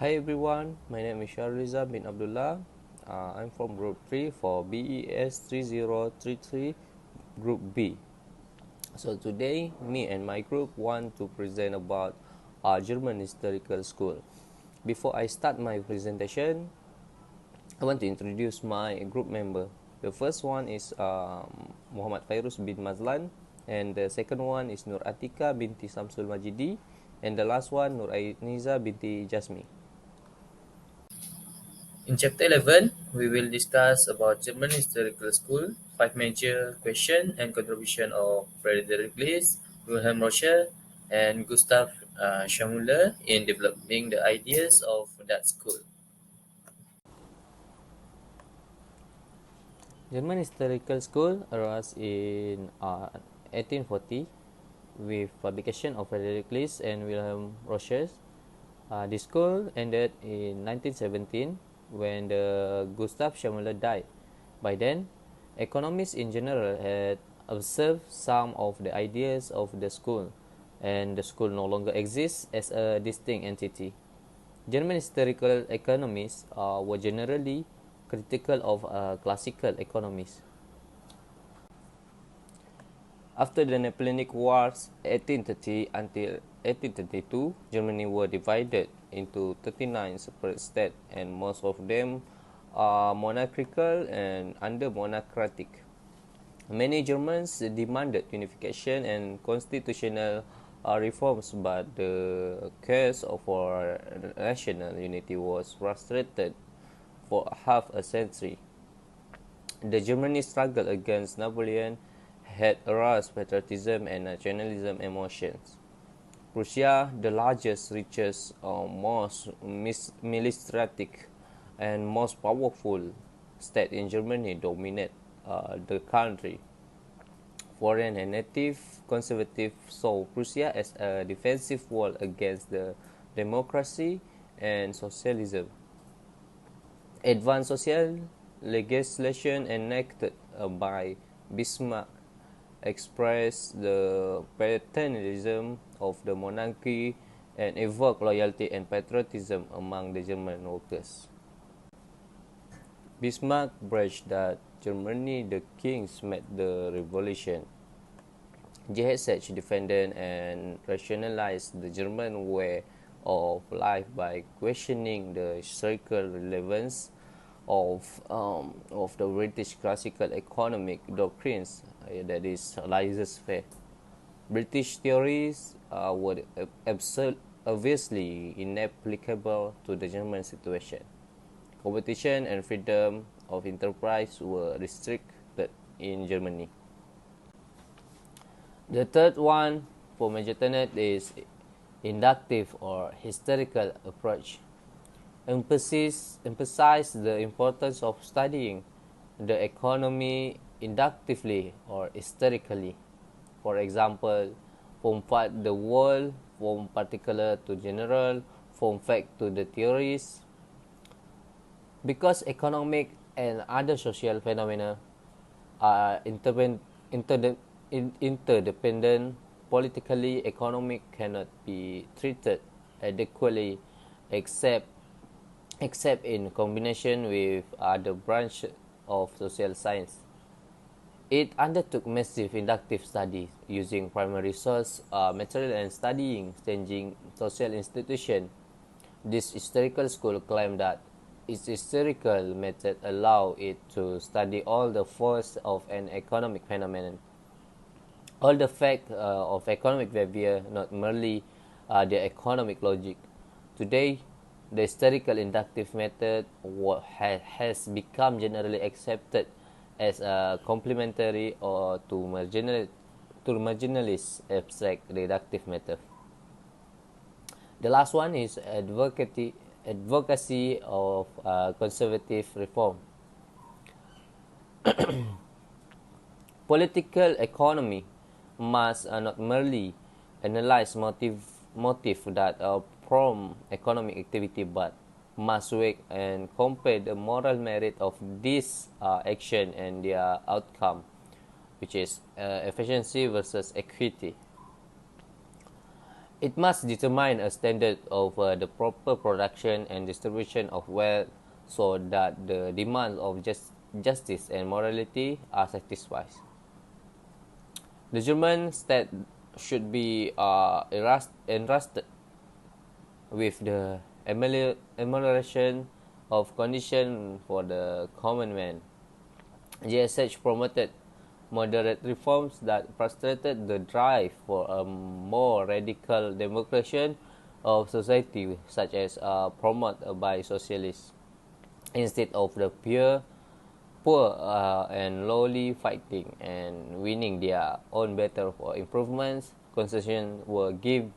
Hi everyone, my name is Shahriza bin Abdullah. I'm from Group 3 for BEES3033 Group B. So today, me and my group want to present about German Historical School. Before I start my presentation, I want to introduce my group member. The first one is Muhammad Fairuz bin Mazlan, and the second one is Nur Atika binti Samsul Majidi, and the last one Nur Ainiza binti Jasmi. In chapter 11, we will discuss about German historical school, five major questions and contribution of Frederick List, Wilhelm Rocher, and Gustav Schamuller in developing the ideas of that school. German Historical School arose in 1840 with publication of Frederick List and Wilhelm Rocher. The school ended in 1917 when the Gustav Schamuller died. By then, economists in general had observed some of the ideas of the school, and the school no longer exists as a distinct entity. German historical economists were generally critical of classical economists. After the Napoleonic Wars 1830 until 1832, Germany were divided into 39 separate states, and most of them are monarchical and under-monocratic. Many Germans demanded unification and constitutional reforms, but the cause for national unity was frustrated for half a century. The Germany struggle against Napoleon had aroused patriotism and nationalism emotions. Prussia, the largest, richest, most militaristic, and most powerful state in Germany, dominated the country. Foreign and native conservatives saw Prussia as a defensive wall against the democracy and socialism. Advanced social legislation enacted by Bismarck expressed the paternalism of the monarchy and evoked loyalty and patriotism among the German workers. Bismarck bragged that Germany the kings made the revolution. He had such defended and rationalized the German way of life by questioning the historical relevance of the British classical economic doctrines, that is laissez-faire. British theories were obviously inapplicable to the German situation. Competition and freedom of enterprise were restricted in Germany. The third one for major tenet is inductive or historical approach. Emphasize the importance of studying the economy inductively or historically. For example, from part the world, from particular to general, from fact to the theories. Because economic and other social phenomena are interdependent, politically economic cannot be treated adequately except in combination with other branches of social science. It undertook massive inductive studies using primary source material and studying changing social institutions. This historical school claimed that its historical method allowed it to study all the force of an economic phenomenon, all the facts of economic behavior, not merely the economic logic. Today, the historical inductive method has become generally accepted as a complementary or to marginalist abstract deductive method. The last one is advocacy of conservative reform. Political economy must not merely analyze motive that prompt economic activity, but must weigh and compare the moral merit of this action and their outcome, which is efficiency versus equity. It must determine a standard of the proper production and distribution of wealth so that the demands of justice and morality are satisfied. The German state should be entrusted with the amelioration of conditions for the common man. GSH promoted moderate reforms that frustrated the drive for a more radical democratization of society, such as promoted by socialists, instead of the poor and lowly fighting and winning their own battle for improvements. Concessions were given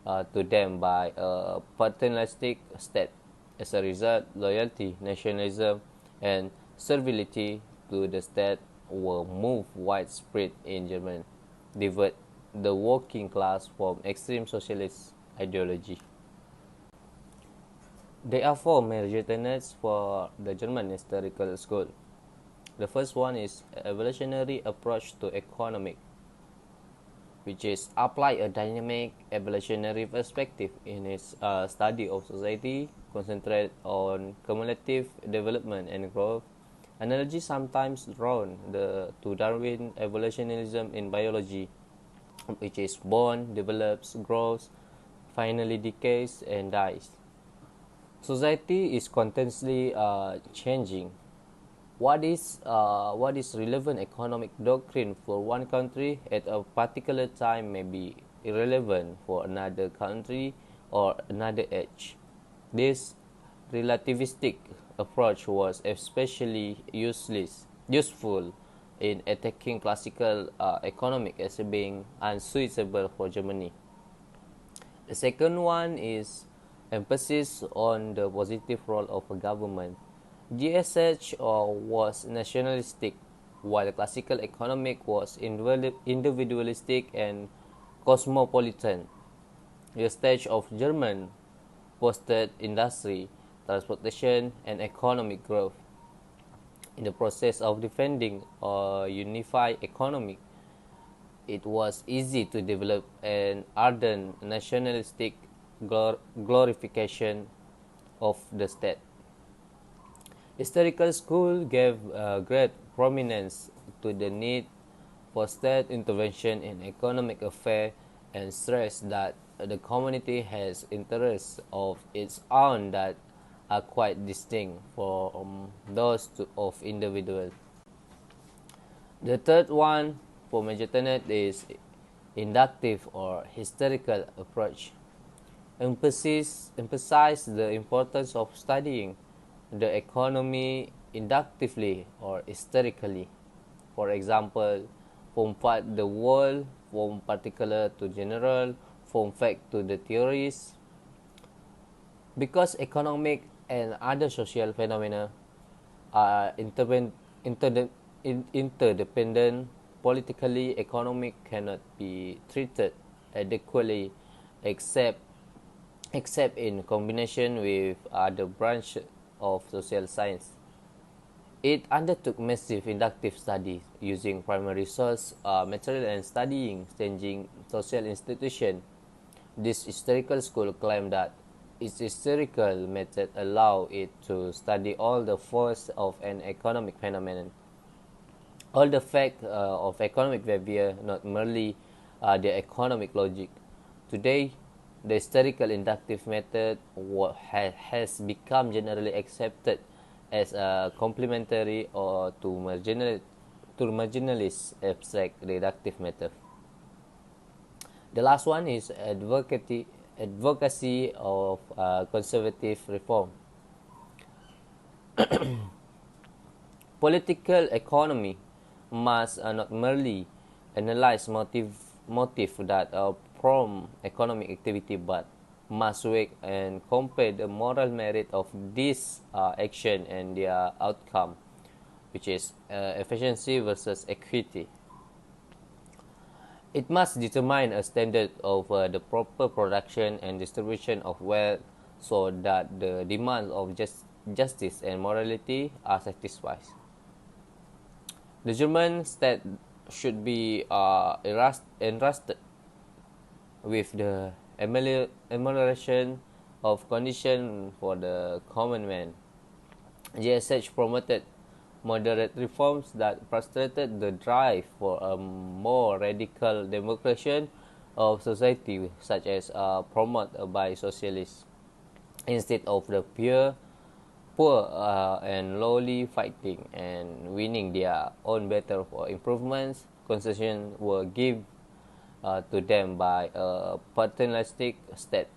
to them by a paternalistic state. As a result, loyalty, nationalism, and servility to the state were moved widespread in Germany, divert the working class from extreme socialist ideology. There are four major tenets for the German historical school. The first one is evolutionary approach to economic, which is apply a dynamic evolutionary perspective in its study of society, concentrate on cumulative development and growth. Analogy sometimes drawn to Darwin evolutionism in biology, which is born, develops, grows, finally decays and dies. Society is constantly changing. What is relevant economic doctrine for one country at a particular time may be irrelevant for another country or another age. This relativistic approach was especially useful in attacking classical economic as being unsuitable for Germany. The second one is emphasis on the positive role of a government. GSH was nationalistic, while classical economic was individualistic and cosmopolitan. The stage of German fostered industry, transportation, and economic growth. In the process of defending a unified economy, it was easy to develop an ardent nationalistic glorification of the state. Historical school gave great prominence to the need for state intervention in economic affairs and stressed that the community has interests of its own that are quite distinct from those of individuals. The third one for major tenet is inductive or historical approach. Emphasize the importance of studying the economy inductively or historically. For example, from part the world, from particular to general, from fact to the theories. Because economic and other social phenomena are interdependent, politically economic cannot be treated adequately except in combination with other branches of social science. It undertook massive inductive studies using primary source material and studying changing social institutions. This historical school claimed that its historical method allowed it to study all the force of an economic phenomenon, all the facts of economic behavior, not merely the economic logic. Today, the historical inductive method has become generally accepted as a complementary or to marginalist abstract deductive method. The last one is advocacy of conservative reform. Political economy must not merely analyze motive that prompt economic activity, but must weigh and compare the moral merit of this action and their outcome, which is efficiency versus equity. It must determine a standard of the proper production and distribution of wealth so that the demands of justice and morality are satisfied. The German state should be entrusted with the amelioration of condition for the common man. GSH promoted moderate reforms that frustrated the drive for a more radical democratization of society, such as promoted by socialists, instead of the poor and lowly fighting and winning their own battle for improvements. Concessions were given to them by a paternalistic state.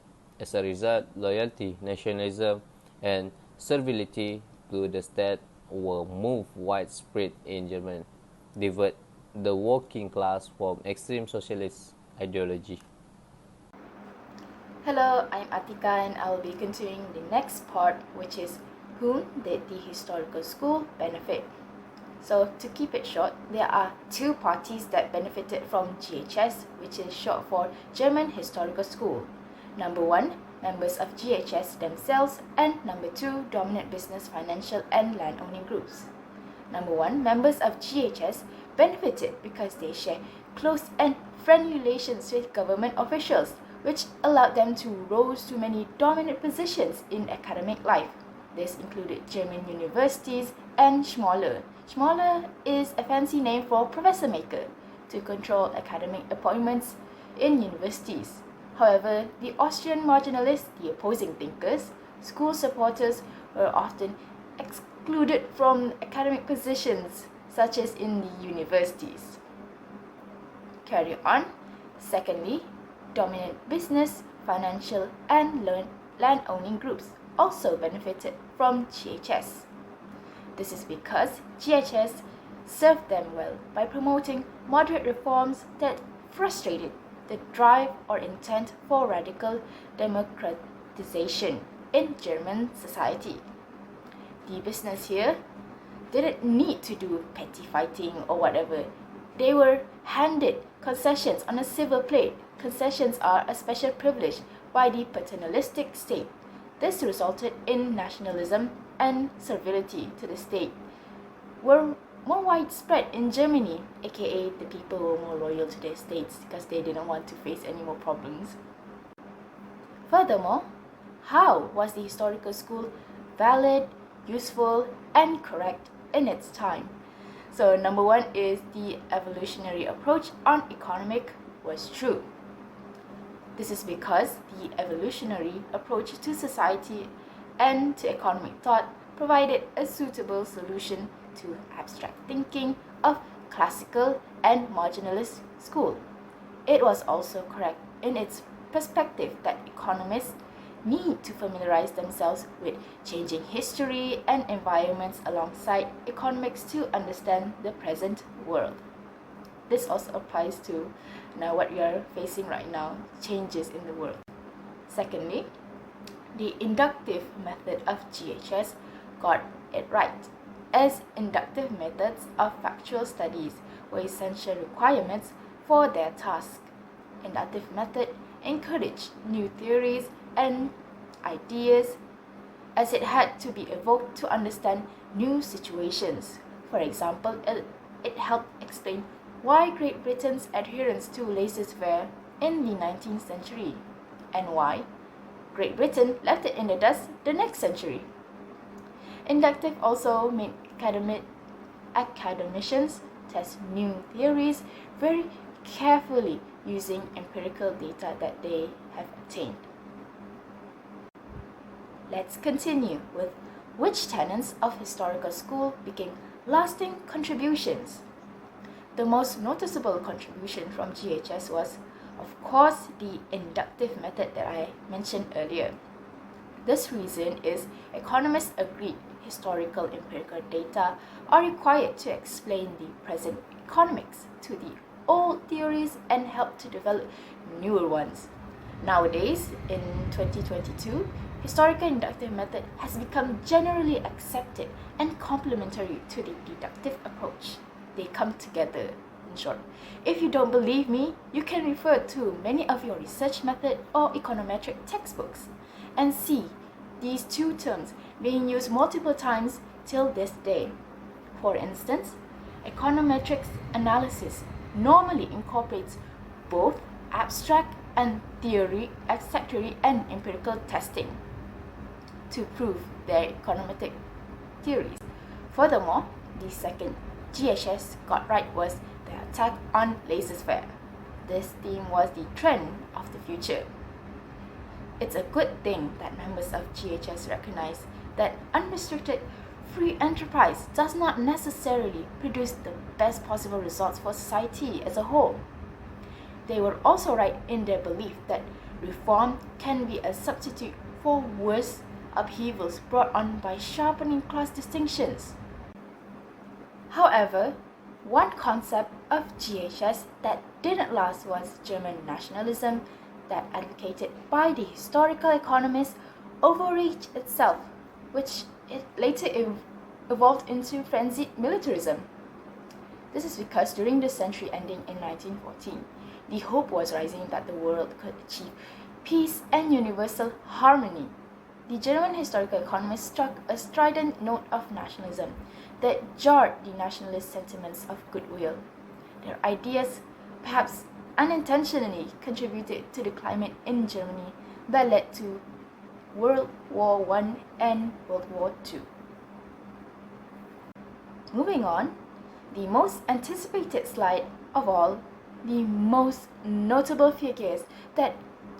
As a result, loyalty, nationalism, and servility to the state were moved widespread in Germany, divert the working class from extreme socialist ideology. Hello, I'm Atika and I will be continuing the next part, which is whom did the historical school benefit? So to keep it short, there are two parties that benefited from GHS, which is short for German Historical School. Number one, members of GHS themselves, and number two, dominant business, financial and land-owning groups. Number one, members of GHS benefited because they share close and friendly relations with government officials, which allowed them to rise to many dominant positions in academic life. This included German universities and Schmoller. Schmoller is a fancy name for professor maker to control academic appointments in universities. However, the Austrian marginalists, the opposing thinkers, school supporters were often excluded from academic positions, such as in the universities. Carry on. Secondly, dominant business, financial, and land-owning groups also benefited from GHS. This is because GHS served them well by promoting moderate reforms that frustrated the drive or intent for radical democratization in German society. The business here didn't need to do petty fighting or whatever. They were handed concessions on a silver plate. Concessions are a special privilege by the paternalistic state. This resulted in nationalism and servility to the state were more widespread in Germany, aka the people were more loyal to their states because they didn't want to face any more problems. Furthermore, how was the historical school valid, useful, and correct in its time? So number one is the evolutionary approach on economic was true. This is because the evolutionary approach to society and to economic thought provided a suitable solution to abstract thinking of classical and marginalist school. It was also correct in its perspective that economists need to familiarize themselves with changing history and environments alongside economics to understand the present world. This also applies to now what we are facing right now, changes in the world. Secondly, the inductive method of GHS got it right, as inductive methods of factual studies were essential requirements for their task. Inductive method encouraged new theories and ideas as it had to be evoked to understand new situations. For example, it helped explain why Great Britain's adherence to laissez-faire in the 19th century and why Great Britain left it in the dust the next century. Inductive also made academicians test new theories very carefully using empirical data that they have obtained. Let's continue with which tenets of historical school became lasting contributions. The most noticeable contribution from GHS was, of course, the inductive method that I mentioned earlier. This reason is economists agreed historical empirical data are required to explain the present economics to the old theories and help to develop newer ones. Nowadays, in 2022, historical inductive method has become generally accepted and complementary to the deductive approach. They come together, in short. If you don't believe me, you can refer to many of your research method or econometric textbooks and see these two terms being used multiple times till this day. For instance, econometrics analysis normally incorporates both abstract and theory and empirical testing to prove their econometric theories. Furthermore, the second GHS got right was the attack on laissez-faire. This theme was the trend of the future. It's a good thing that members of GHS recognize that unrestricted free enterprise does not necessarily produce the best possible results for society as a whole. They were also right in their belief that reform can be a substitute for worse upheavals brought on by sharpening class distinctions. However, one concept of GHS that didn't last was German nationalism that, advocated by the historical economists, overreached itself, which it later evolved into frenzied militarism. This is because during the century ending in 1914, the hope was rising that the world could achieve peace and universal harmony. The German historical economists struck a strident note of nationalism that jarred the nationalist sentiments of goodwill. Their ideas, perhaps unintentionally, contributed to the climate in Germany that led to World War I and World War II. Moving on, the most anticipated slide of all, the most notable figures that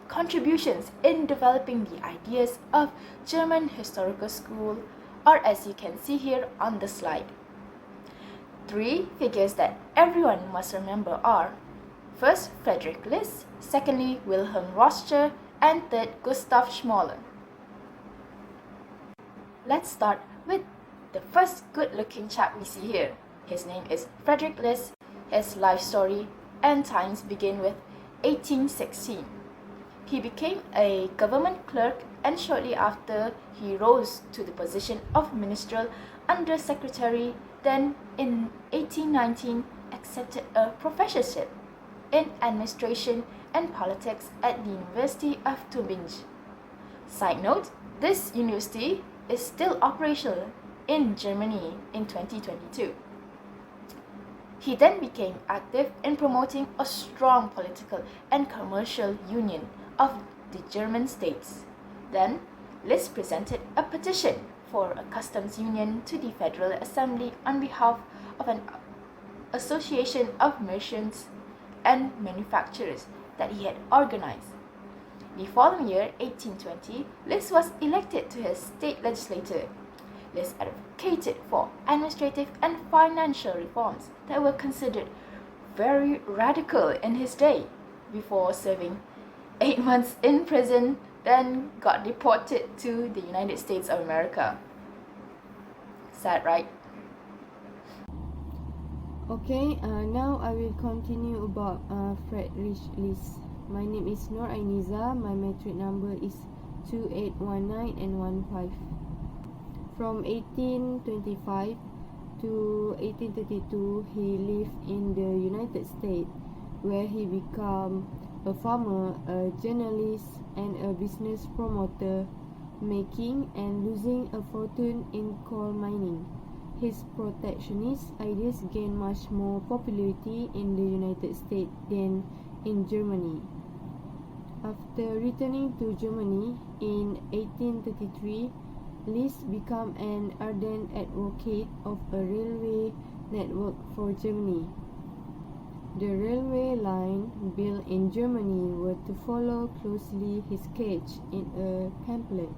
contributions in developing the ideas of German historical school are, as you can see here on the slide. Three figures that everyone must remember are: first, Friedrich List; secondly, Wilhelm Roscher; and third, Gustav Schmoller. Let's start with the first good-looking chap we see here. His name is Friedrich List. His life story and times begin with 1816. He became a government clerk, and shortly after he rose to the position of ministerial under-secretary. Then in 1819 accepted a professorship in administration and politics at the University of Tübingen. Side note, this university is still operational in Germany in 2022. He then became active in promoting a strong political and commercial union of the German states. Then, List presented a petition for a customs union to the Federal Assembly on behalf of an association of merchants and manufacturers that he had organized. The following year, 1820, List was elected to his state legislature. List advocated for administrative and financial reforms that were considered very radical in his day, before serving 8 months in prison, then got deported to the United States of America. Sad, right? Okay, now I will continue about Friedrich List. My name is Nur Ainiza. My metric number is 2819 and 15. From 1825 to 1832, he lived in the United States, where he became a farmer, a journalist, and a business promoter, making and losing a fortune in coal mining. His protectionist ideas gained much more popularity in the United States than in Germany. After returning to Germany in 1833, List became an ardent advocate of a railway network for Germany. The railway line built in Germany were to follow closely his sketch in a pamphlet.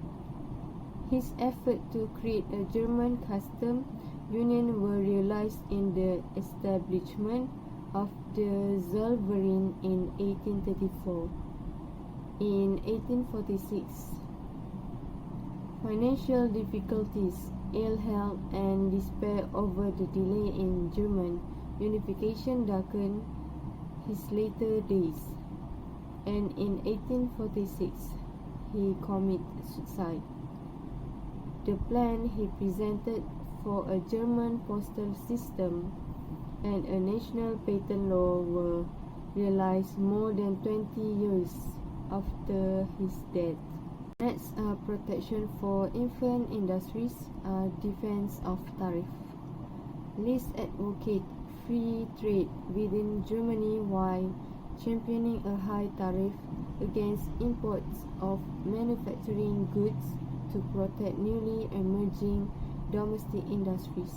His effort to create a German custom union were realized in the establishment of the Zollverein in 1834. In 1846, financial difficulties, ill health, and despair over the delay in German unification darkened his later days, and in 1846 he committed suicide. The plan he presented for a German postal system and a national patent law were realized more than 20 years after his death. Next, protection for infant industries, defense of tariff. List advocate free trade within Germany while championing a high tariff against imports of manufacturing goods to protect newly emerging domestic industries.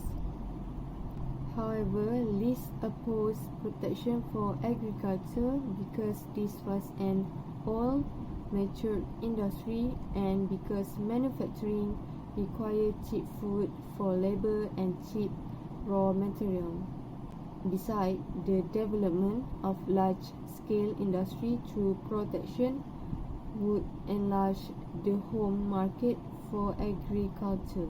However, List opposed protection for agriculture because this was an old, mature industry and because manufacturing required cheap food for labor and cheap raw material. Besides, the development of large-scale industry through protection would enlarge the home market for agriculture.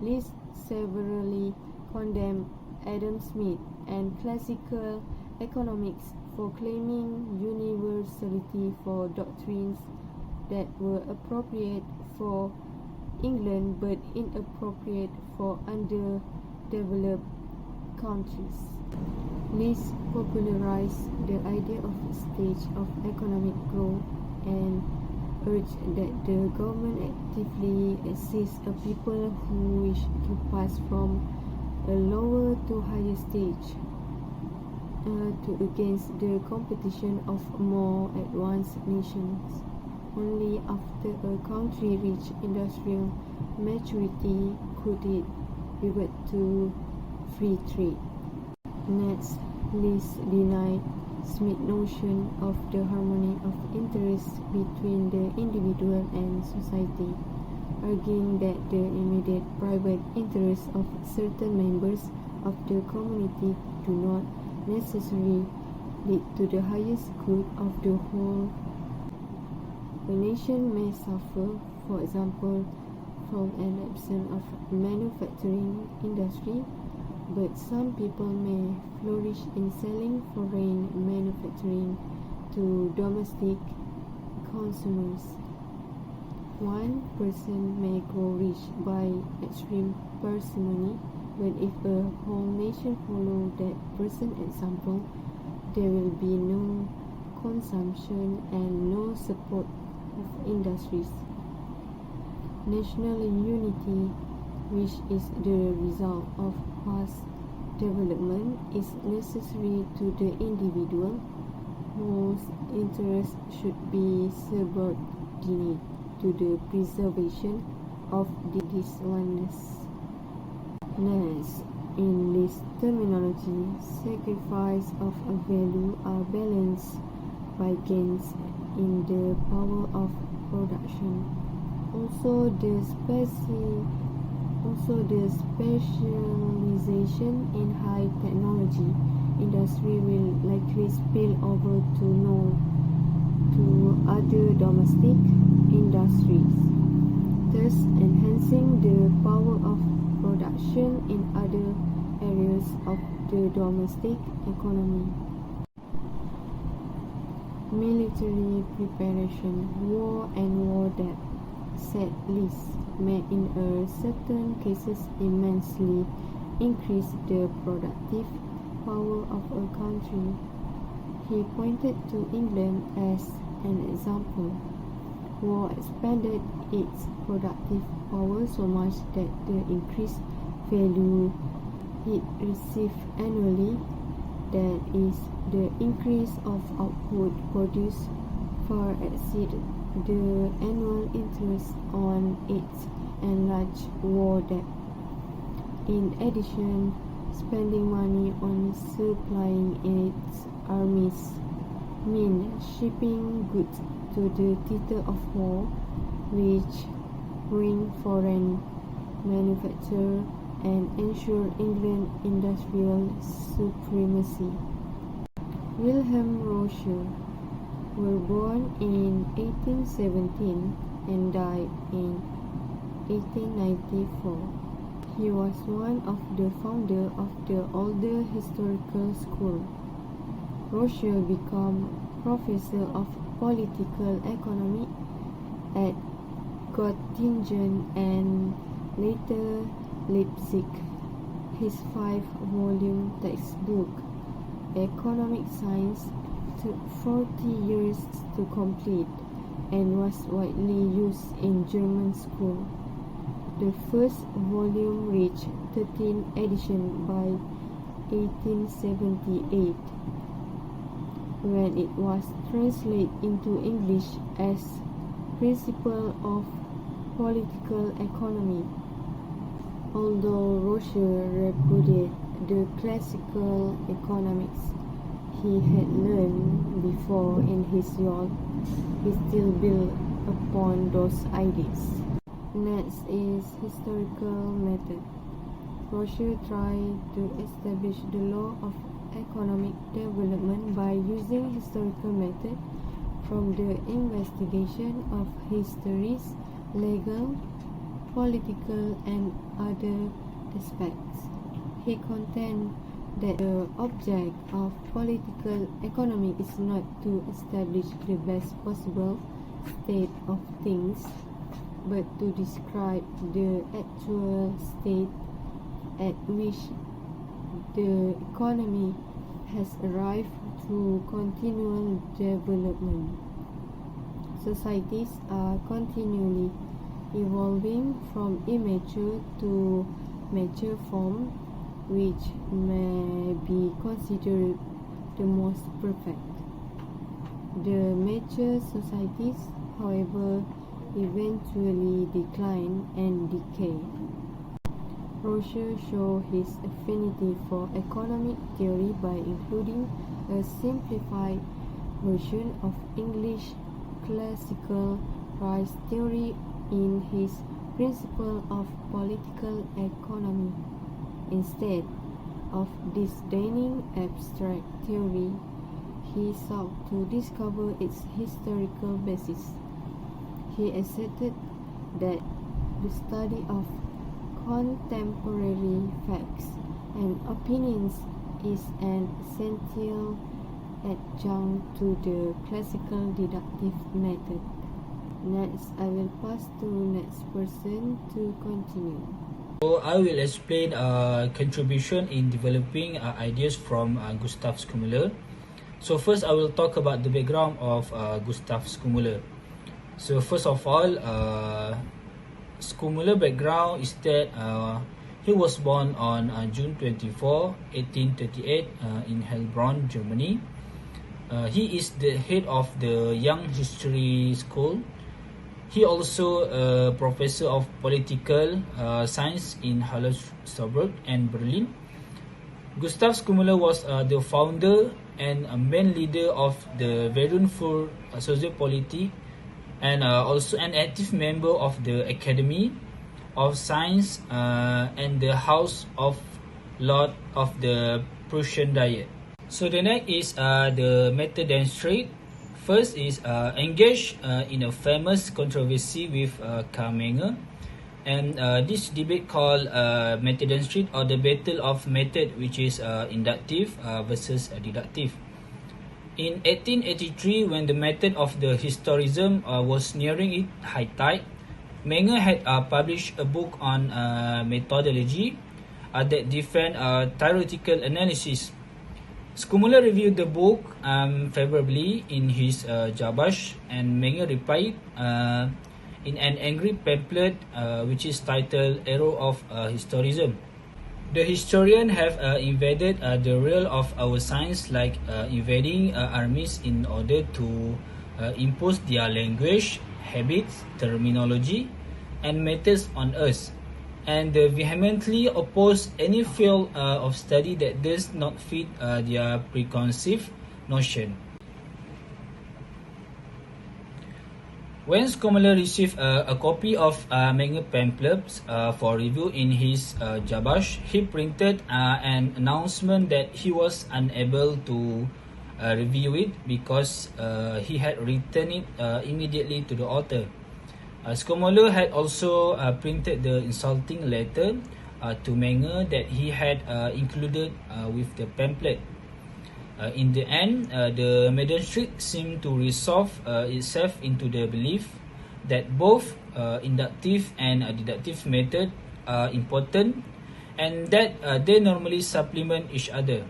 List severely condemned Adam Smith and classical economics for claiming universality for doctrines that were appropriate for England but inappropriate for underdeveloped countries. List popularized the idea of a stage of economic growth and urged that the government actively assist a people who wish to pass from a lower to higher stage to against the competition of more advanced nations. Only after a country reached industrial maturity could it revert to free trade. Next, List denied Smith's notion of the harmony of interests between the individual and society, arguing that the immediate private interests of certain members of the community do not necessarily lead to the highest good of the whole. A nation may suffer, for example, from an absence of manufacturing industry, but some people may flourish in selling foreign manufacturing to domestic consumers. One person may grow rich by extreme parsimony, but if a whole nation follow that person's example, there will be no consumption and no support of industries. National unity, which is the result of past development, is necessary to the individual, whose interests should be subordinate to the preservation of this oneness. Next, in this terminology, sacrifice of a value are balanced by gains in the power of production. Also, the specialization in high technology industry will likely spill over to other domestic industries, thus enhancing the power of production in other areas of the domestic economy. Military preparation, war and war debt, said List, may in certain cases immensely increase the productive power of a country. He pointed to England as an example. War expanded its productive power so much that the increased value it received annually, that is, the increase of output produced, far exceeded the annual interest on its enlarged war debt. In addition, spending money on supplying its armies mean shipping goods to the theater of war, which bring foreign manufacture and ensure England industrial supremacy. Wilhelm Roscher was born in 1817 and died in 1894. He was one of the founders of the older historical school. Roscher became professor of political economy at Göttingen and later Leipzig. His 5-volume textbook, Economic Science, took 40 years to complete and was widely used in German school. The first volume reached 13 editions by 1878. when it was translated into English as Principle of Political Economy. Although Rocher repudiated the classical economics he had learned before in his youth, he still built upon those ideas. Next is historical method. Rocher tried to establish the law of economic development by using historical method from the investigation of histories, legal, political and other aspects. He contended that the object of political economy is not to establish the best possible state of things, but to describe the actual state at which the economy has arrived through continual development. Societies are continually evolving from immature to mature form, which may be considered the most perfect. The mature societies, however, eventually decline and decay. Rocher showed his affinity for economic theory by including a simplified version of English classical price theory in his Principle of Political Economy. Instead of disdaining abstract theory, he sought to discover its historical basis. He asserted that the study of contemporary facts and opinions is an essential adjunct to the classical deductive method. Next, I will pass to next person to continue. So I will explain contribution in developing ideas from Gustav Schumacher. So first I will talk about the background of Gustav Schumacher. So first of all, Schumacher background is that he was born on June 24, 1838 in Heilbronn, Germany. He is the head of the Young History School. He also a professor of political science in Hallerstorf and Berlin. Gustav Schumacher was the founder and main leader of the Verein für Sociopolitik and also an active member of the Academy of Science and the House of Lords of the Prussian Diet. So the next is the method demonstrate. First is engage in a famous controversy with Karl Menger, and this debate called method demonstrate or the battle of method, which is inductive versus deductive. In 1883, when the method of the historism was nearing its high tide, Menger had published a book on methodology that defend theoretical analysis. Schumacher reviewed the book favorably in his Jabash, and Menger replied in an angry pamphlet which is titled Error of Historism. The historians have invaded the realm of our science like invading armies in order to impose their language, habits, terminology, and methods on us, and they vehemently oppose any field of study that does not fit their preconceived notion. When Schumacher received a copy of Menger pamphlets for review in his Jabash, he printed an announcement that he was unable to review it because he had written it immediately to the author. Schumacher had also printed the insulting letter to Menger that he had included with the pamphlet. In the end, the magistrate seemed to resolve itself into the belief that both inductive and deductive method are important and that they normally supplement each other.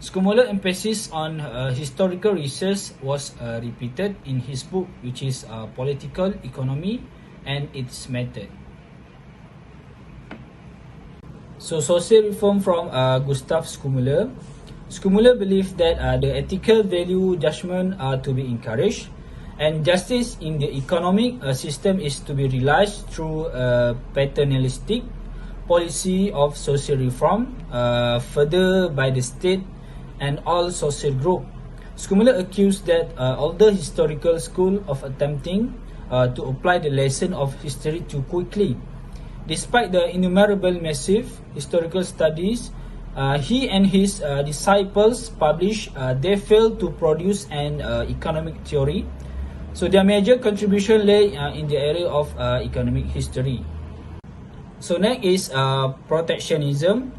Schumacher's emphasis on historical research was repeated in his book, which is Political Economy and its Method. So social reform from Gustav Schumacher. Skumula believed that the ethical value judgment are to be encouraged, and justice in the economic system is to be realized through a paternalistic policy of social reform, further by the state and all social group. Skumula accused that older historical school of attempting to apply the lesson of history too quickly. Despite the innumerable massive historical studies he and his disciples published, they failed to produce an economic theory. So their major contribution lay in the area of economic history. So next is protectionism.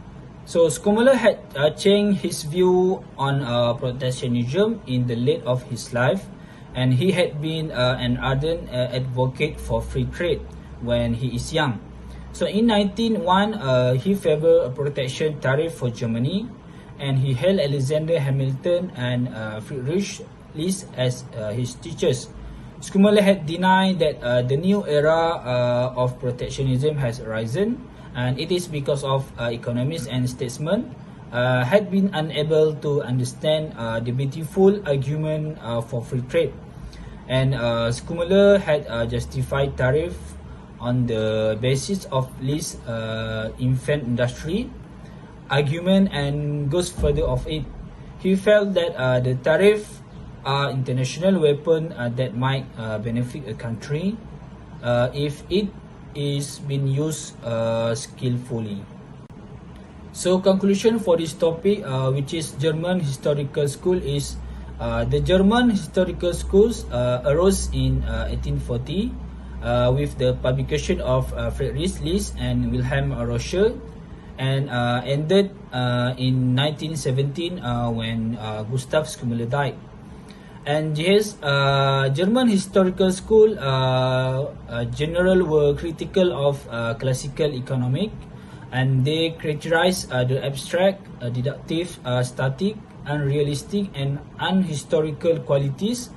So Skumula had changed his view on protectionism in the late of his life, and he had been an ardent advocate for free trade when he is young. So in 1901, he favored a protection tariff for Germany, and he held Alexander Hamilton and Friedrich List as his teachers. Skumula had denied that the new era of protectionism has arisen, and it is because of economists and statesmen had been unable to understand the beautiful argument for free trade. And Skumula had justified tariff on the basis of Lee's infant industry argument and goes further of it. He felt that the tariff are international weapon that might benefit a country if it is being used skillfully. So conclusion for this topic, which is German historical school, is the German historical schools arose in 1840 with the publication of Friedrich List and Wilhelm Roscher, and ended in 1917 when Gustav Skumula died. And yes, German historical school general were critical of classical economic, and they characterize the abstract, deductive, static, unrealistic, and unhistorical qualities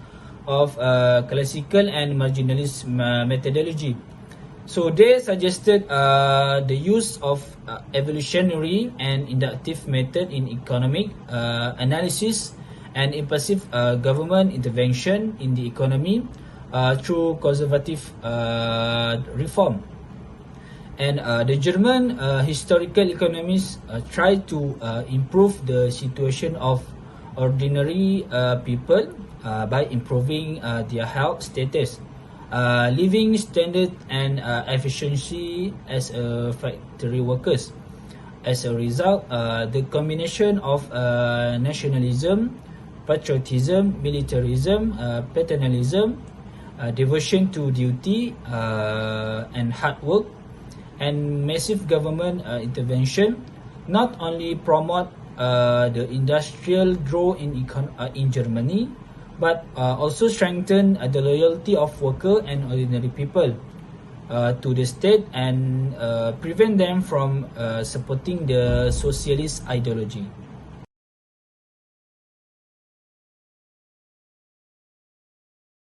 of classical and marginalist methodology. So they suggested the use of evolutionary and inductive method in economic analysis and impulsive government intervention in the economy through conservative reform. And the German historical economists tried to improve the situation of ordinary people by improving their health status, living standard, and efficiency as factory workers. As a result, the combination of nationalism, patriotism, militarism, paternalism, devotion to duty, and hard work, and massive government intervention not only promote the industrial growth in Germany, but also strengthen the loyalty of worker and ordinary people to the state, and prevent them from supporting the socialist ideology.